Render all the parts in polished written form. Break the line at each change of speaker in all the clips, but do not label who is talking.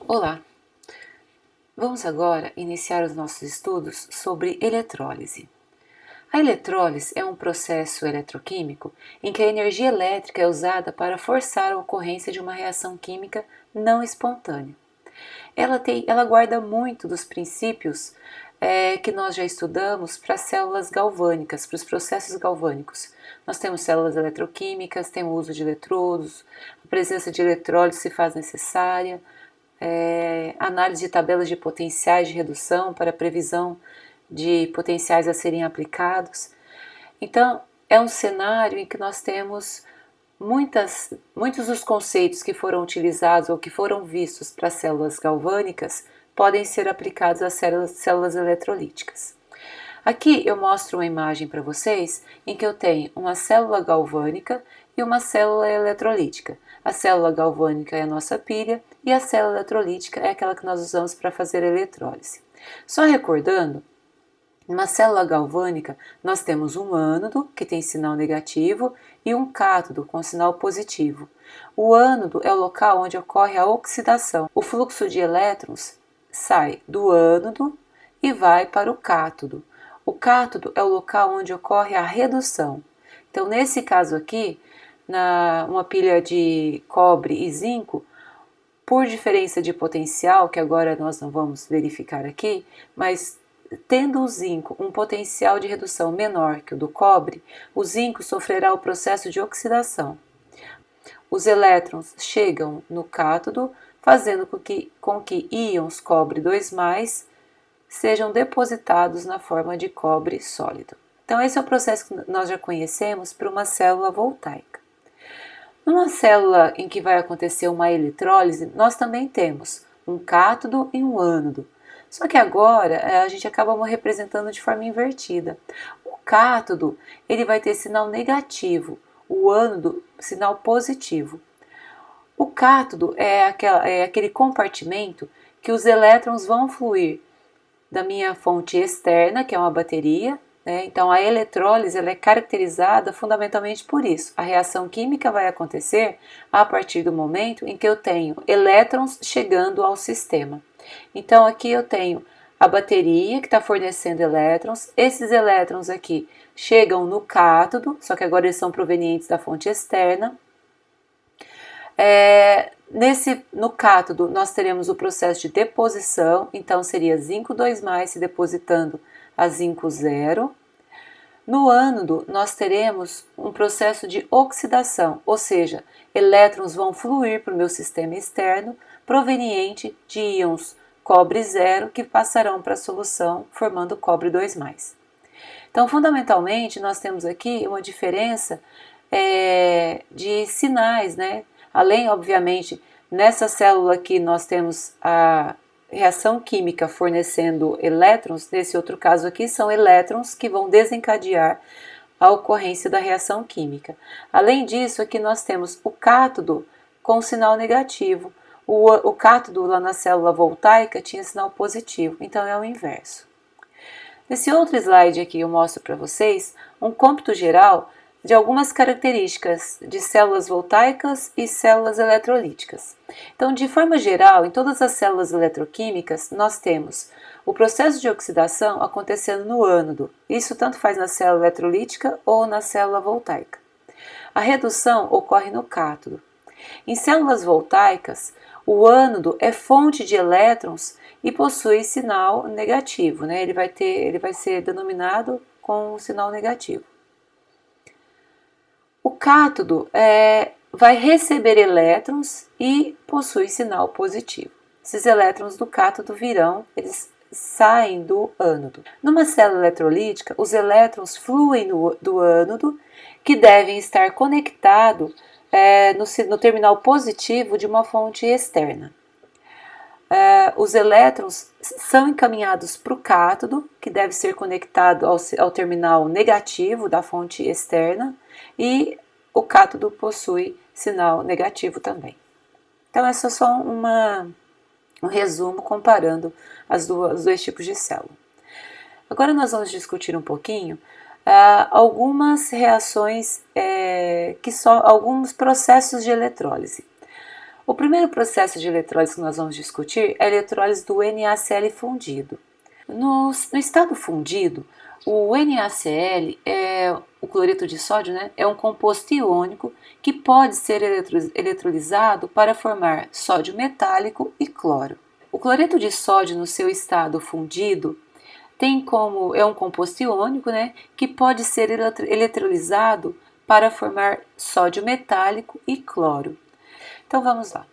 Olá! Vamos agora iniciar os nossos estudos sobre eletrólise. A eletrólise é um processo eletroquímico em que a energia elétrica é usada para forçar a ocorrência de uma reação química não espontânea. Ela guarda muito dos princípios que nós já estudamos para as células galvânicas, para os processos galvânicos. Nós temos células eletroquímicas, tem o uso de eletrodos, a presença de eletrólise se faz necessária, análise de tabelas de potenciais de redução para previsão de potenciais a serem aplicados. Então, é um cenário em que nós temos muitos dos conceitos que foram utilizados ou que foram vistos para células galvânicas podem ser aplicados às células eletrolíticas. Aqui eu mostro uma imagem para vocês em que eu tenho uma célula galvânica e uma célula eletrolítica. A célula galvânica é a nossa pilha e a célula eletrolítica é aquela que nós usamos para fazer eletrólise. Só recordando, numa célula galvânica nós temos um ânodo, que tem sinal negativo, e um cátodo, com sinal positivo. O ânodo é o local onde ocorre a oxidação. O fluxo de elétrons sai do ânodo e vai para o cátodo. O cátodo é o local onde ocorre a redução. Então, nesse caso aqui, uma pilha de cobre e zinco, por diferença de potencial, que agora nós não vamos verificar aqui, mas tendo o zinco um potencial de redução menor que o do cobre, o zinco sofrerá o processo de oxidação. Os elétrons chegam no cátodo, fazendo com que íons cobre 2+, sejam depositados na forma de cobre sólido. Então, esse é o processo que nós já conhecemos para uma célula voltaica. Numa célula em que vai acontecer uma eletrólise, nós também temos um cátodo e um ânodo. Só que agora a gente acaba representando de forma invertida. O cátodo ele vai ter sinal negativo, o ânodo sinal positivo. O cátodo é aquele compartimento que os elétrons vão fluir da minha fonte externa, que é uma bateria, né? Então a eletrólise ela é caracterizada fundamentalmente por isso. A reação química vai acontecer a partir do momento em que eu tenho elétrons chegando ao sistema. Então aqui eu tenho a bateria que está fornecendo elétrons, esses elétrons aqui chegam no cátodo, só que agora eles são provenientes da fonte externa. No cátodo nós teremos o processo de deposição, então seria zinco 2+ se depositando a zinco 0. No ânodo nós teremos um processo de oxidação, ou seja, elétrons vão fluir para o meu sistema externo proveniente de íons cobre 0 que passarão para a solução formando cobre 2+. Então, fundamentalmente, nós temos aqui uma diferença de sinais, né? Além, obviamente, nessa célula aqui nós temos a reação química fornecendo elétrons, nesse outro caso aqui são elétrons que vão desencadear a ocorrência da reação química. Além disso, aqui nós temos o cátodo com sinal negativo. O cátodo lá na célula voltaica tinha sinal positivo, então é o inverso. Nesse outro slide aqui eu mostro para vocês um cômputo geral de algumas características de células voltaicas e células eletrolíticas. Então, de forma geral, em todas as células eletroquímicas, nós temos o processo de oxidação acontecendo no ânodo. Isso tanto faz na célula eletrolítica ou na célula voltaica. A redução ocorre no cátodo. Em células voltaicas, o ânodo é fonte de elétrons e possui sinal negativo, né? Ele vai ser denominado com o sinal negativo. O cátodo vai receber elétrons e possui sinal positivo. Esses elétrons do cátodo eles saem do ânodo. Numa célula eletrolítica, os elétrons fluem do ânodo, que devem estar conectados no terminal positivo de uma fonte externa. Os elétrons são encaminhados para o cátodo, que deve ser conectado ao terminal negativo da fonte externa, e o cátodo possui sinal negativo também. Então, esse é só um resumo comparando os dois tipos de célula. Agora nós vamos discutir um pouquinho algumas reações, alguns processos de eletrólise. O primeiro processo de eletrólise que nós vamos discutir é a eletrólise do NaCl fundido. No estado fundido, o NaCl, o cloreto de sódio, né, é um composto iônico que pode ser eletrolizado para formar sódio metálico e cloro. O cloreto de sódio, no seu estado fundido, é um composto iônico, né, que pode ser eletrolizado para formar sódio metálico e cloro. Então vamos lá.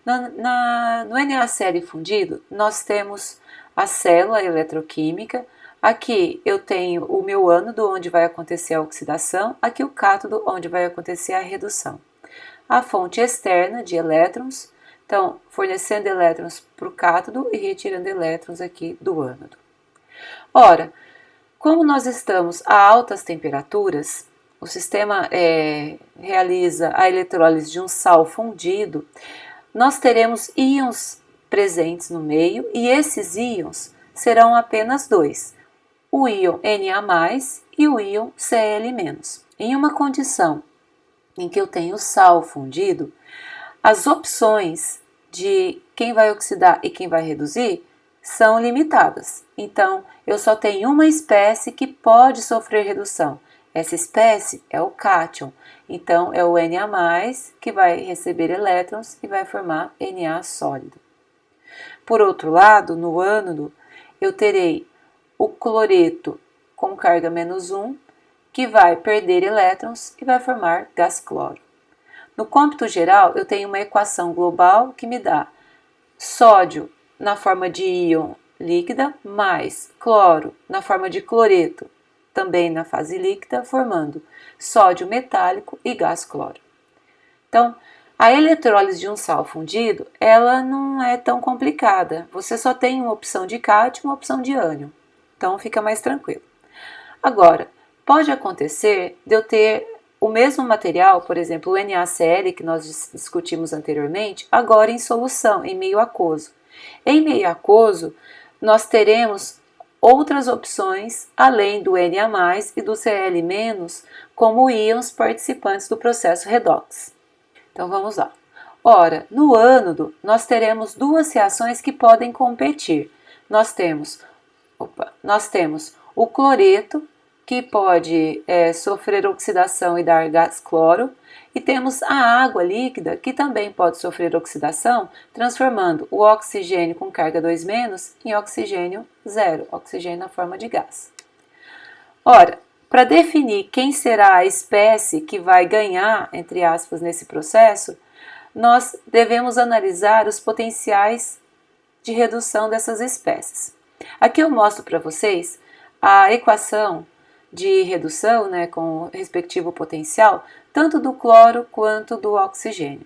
No NaCl fundido, nós temos a célula eletroquímica. Aqui eu tenho o meu ânodo, onde vai acontecer a oxidação, aqui o cátodo, onde vai acontecer a redução. A fonte externa de elétrons, então fornecendo elétrons para o cátodo e retirando elétrons aqui do ânodo. Ora, como nós estamos a altas temperaturas, o sistema realiza a eletrólise de um sal fundido, nós teremos íons presentes no meio e esses íons serão apenas dois, o íon Na+, e o íon Cl-. Em uma condição em que eu tenho sal fundido, as opções de quem vai oxidar e quem vai reduzir são limitadas. Então, eu só tenho uma espécie que pode sofrer redução. Essa espécie é o cátion. Então, é o Na+, que vai receber elétrons e vai formar Na sólido. Por outro lado, no ânodo, eu terei o cloreto com carga -1, que vai perder elétrons e vai formar gás cloro. No cômputo geral, eu tenho uma equação global que me dá sódio na forma de íon líquida, mais cloro na forma de cloreto, também na fase líquida, formando sódio metálico e gás cloro. Então, a eletrólise de um sal fundido, ela não é tão complicada. Você só tem uma opção de cátio e uma opção de ânion. Então, fica mais tranquilo. Agora, pode acontecer de eu ter o mesmo material, por exemplo, o NaCl, que nós discutimos anteriormente, agora em solução, em meio aquoso. Em meio aquoso, nós teremos outras opções, além do Na+, e do Cl-, como íons participantes do processo redox. Então, vamos lá. Ora, no ânodo, nós teremos duas reações que podem competir. Nós temos o cloreto, que pode sofrer oxidação e dar gás cloro, e temos a água líquida, que também pode sofrer oxidação, transformando o oxigênio com carga 2- em oxigênio zero, oxigênio na forma de gás. Ora, para definir quem será a espécie que vai ganhar, entre aspas, nesse processo, nós devemos analisar os potenciais de redução dessas espécies. Aqui eu mostro para vocês a equação de redução, né, com o respectivo potencial, tanto do cloro quanto do oxigênio.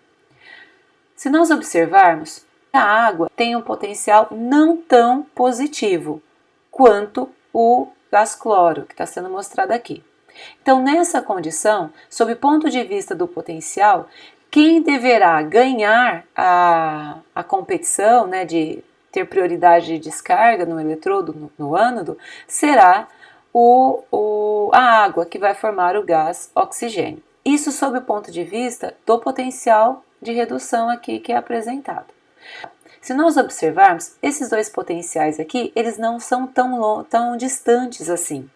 Se nós observarmos, a água tem um potencial não tão positivo quanto o gás cloro, que está sendo mostrado aqui. Então, nessa condição, sob o ponto de vista do potencial, quem deverá ganhar a competição, né, de ter prioridade de descarga no eletrodo, no ânodo, será a água, que vai formar o gás oxigênio. Isso sob o ponto de vista do potencial de redução aqui que é apresentado. Se nós observarmos, esses dois potenciais aqui, eles não são tão distantes assim.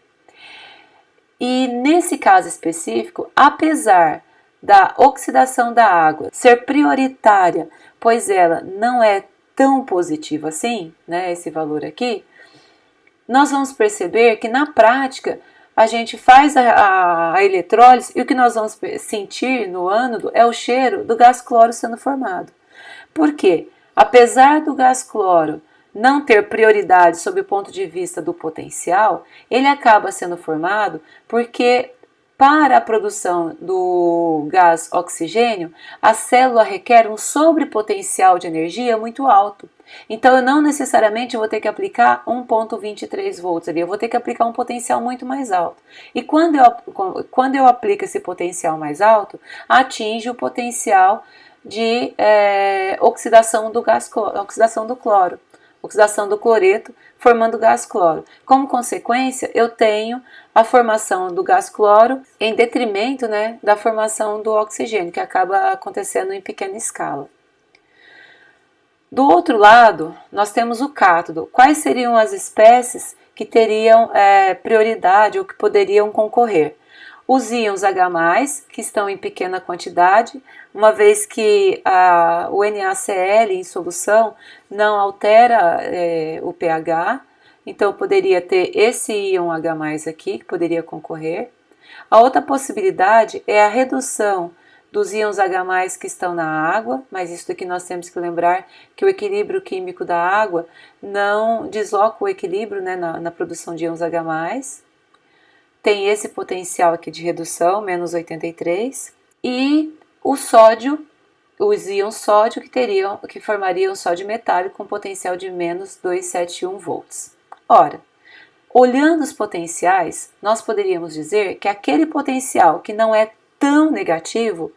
E nesse caso específico, apesar da oxidação da água ser prioritária, pois ela não é tão positiva assim, né, esse valor aqui, nós vamos perceber que na prática a gente faz a eletrólise e o que nós vamos sentir no ânodo é o cheiro do gás cloro sendo formado. Por quê? Apesar do gás cloro não ter prioridade sob o ponto de vista do potencial, ele acaba sendo formado porque para a produção do gás oxigênio, a célula requer um sobrepotencial de energia muito alto. Então, eu não necessariamente vou ter que aplicar 1,23 volts ali, eu vou ter que aplicar um potencial muito mais alto. E quando eu aplico esse potencial mais alto, atinge o potencial de oxidação do cloro, oxidação do cloreto, formando gás cloro. Como consequência, eu tenho a formação do gás cloro em detrimento, né, da formação do oxigênio, que acaba acontecendo em pequena escala. Do outro lado, nós temos o cátodo. Quais seriam as espécies que teriam prioridade ou que poderiam concorrer? Os íons H+, que estão em pequena quantidade, uma vez que o NaCl em solução não altera o pH, então poderia ter esse íon H+ aqui, que poderia concorrer. A outra possibilidade é a redução dos íons H+ que estão na água, mas isso daqui nós temos que lembrar que o equilíbrio químico da água não desloca o equilíbrio, né, na produção de íons H+. Tem esse potencial aqui de redução, menos 83, e o sódio, os íons sódio que formariam sódio metálico com potencial de menos 271 volts. Ora, olhando os potenciais, nós poderíamos dizer que aquele potencial que não é tão negativo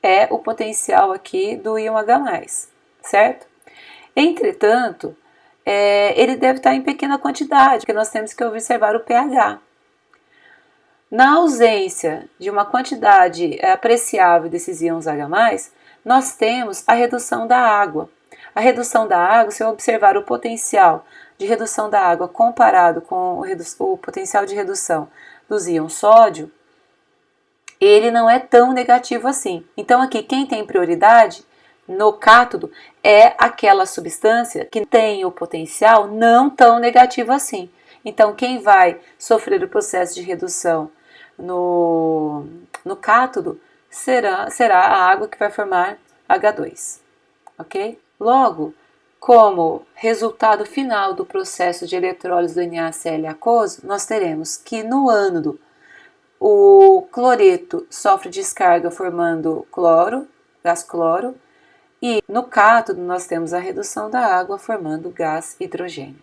é o potencial aqui do íon H+, certo? Entretanto, ele deve estar em pequena quantidade, porque nós temos que observar o pH. Na ausência de uma quantidade apreciável desses íons H+, nós temos a redução da água. A redução da água, se eu observar o potencial de redução da água comparado com o potencial de redução dos íons sódio, ele não é tão negativo assim. Então aqui quem tem prioridade no cátodo é aquela substância que tem o potencial não tão negativo assim. Então quem vai sofrer o processo de redução no cátodo será a água que vai formar H2, ok? Logo, como resultado final do processo de eletrólise do NaCl aquoso, nós teremos que no ânodo o cloreto sofre descarga formando cloro, gás cloro, e no cátodo nós temos a redução da água formando gás hidrogênio.